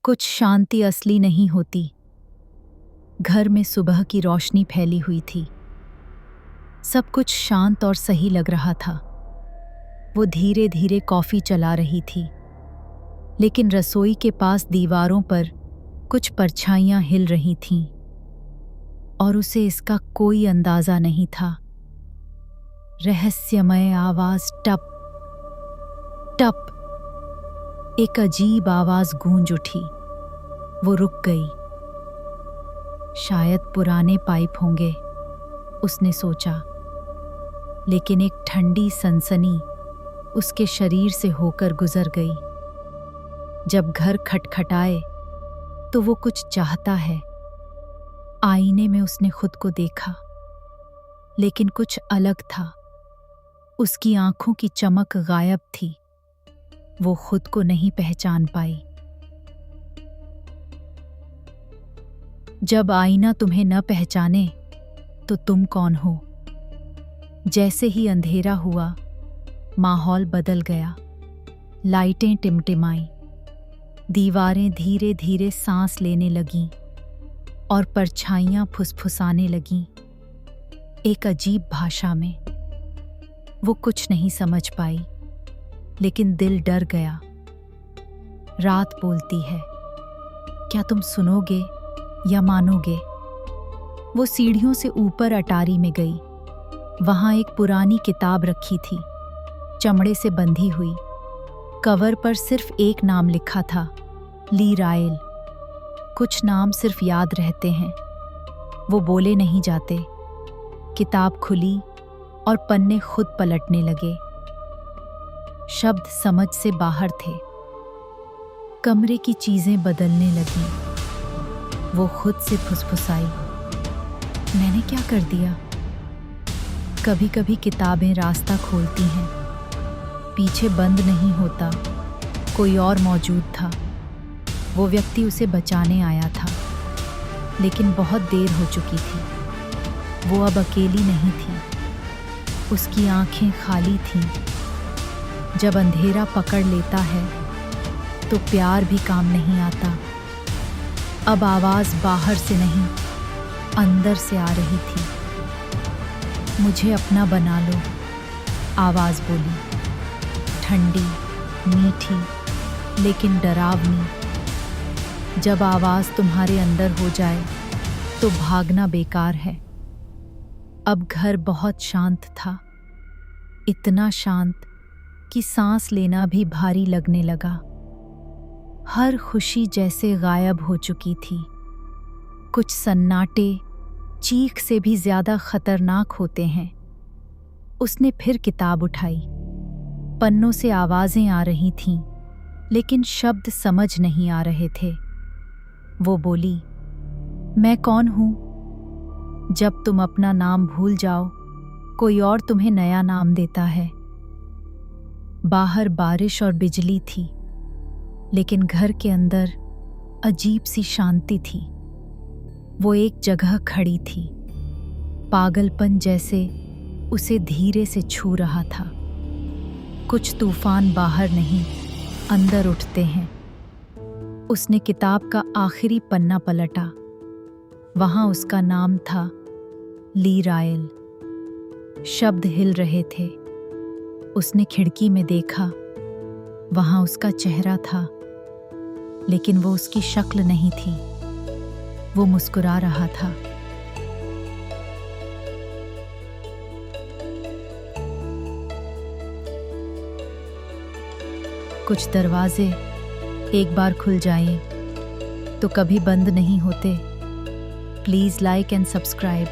कुछ शांति असली नहीं होती। घर में सुबह की रोशनी फैली हुई थी। सब कुछ शांत और सही लग रहा था। वो धीरे धीरे कॉफी चला रही थी, लेकिन रसोई के पास दीवारों पर कुछ परछाइयां हिल रही थीं और उसे इसका कोई अंदाजा नहीं था। रहस्यमय आवाज टप टप, एक अजीब आवाज गूंज उठी। वो रुक गई। शायद पुराने पाइप होंगे, उसने सोचा, लेकिन एक ठंडी सनसनी उसके शरीर से होकर गुजर गई। जब घर खटखटाए तो वो कुछ चाहता है। आईने में उसने खुद को देखा, लेकिन कुछ अलग था। उसकी आंखों की चमक गायब थी। वो खुद को नहीं पहचान पाई। जब आईना तुम्हें न पहचाने तो तुम कौन हो? जैसे ही अंधेरा हुआ, माहौल बदल गया। लाइटें टिमटिमाईं, दीवारें धीरे धीरे सांस लेने लगीं और परछाइयां फुसफुसाने लगीं, एक अजीब भाषा में। वो कुछ नहीं समझ पाई, लेकिन दिल डर गया। रात बोलती है, क्या तुम सुनोगे या मानोगे? वो सीढ़ियों से ऊपर अटारी में गई। वहां एक पुरानी किताब रखी थी, चमड़े से बंधी हुई। कवर पर सिर्फ एक नाम लिखा था, ली रायल। कुछ नाम सिर्फ याद रहते हैं, वो बोले नहीं जाते। किताब खुली और पन्ने खुद पलटने लगे। शब्द समझ से बाहर थे। कमरे की चीजें बदलने लगीं। वो खुद से फुसफुसाई, मैंने क्या कर दिया? कभी कभी किताबें रास्ता खोलती हैं। पीछे बंद नहीं होता, कोई और मौजूद था। वो व्यक्ति उसे बचाने आया था, लेकिन बहुत देर हो चुकी थी। वो अब अकेली नहीं थी। उसकी आंखें खाली थीं। जब अंधेरा पकड़ लेता है तो प्यार भी काम नहीं आता। अब आवाज बाहर से नहीं, अंदर से आ रही थी। मुझे अपना बना लो, आवाज बोली, ठंडी, मीठी, लेकिन डरावनी। जब आवाज तुम्हारे अंदर हो जाए तो भागना बेकार है। अब घर बहुत शांत था, इतना शांत कि सांस लेना भी भारी लगने लगा। हर खुशी जैसे गायब हो चुकी थी। कुछ सन्नाटे चीख से भी ज्यादा खतरनाक होते हैं। उसने फिर किताब उठाई। पन्नों से आवाजें आ रही थीं, लेकिन शब्द समझ नहीं आ रहे थे। वो बोली, मैं कौन हूं? जब तुम अपना नाम भूल जाओ, कोई और तुम्हें नया नाम देता है। बाहर बारिश और बिजली थी, लेकिन घर के अंदर अजीब सी शांति थी। वो एक जगह खड़ी थी, पागलपन जैसे उसे धीरे से छू रहा था। कुछ तूफान बाहर नहीं, अंदर उठते हैं। उसने किताब का आखिरी पन्ना पलटा। वहां उसका नाम था, ली रायल। शब्द हिल रहे थे। उसने खिड़की में देखा। वहां उसका चेहरा था, लेकिन वो उसकी शक्ल नहीं थी। वो मुस्कुरा रहा था। कुछ दरवाजे एक बार खुल जाएं तो कभी बंद नहीं होते। Please like and subscribe.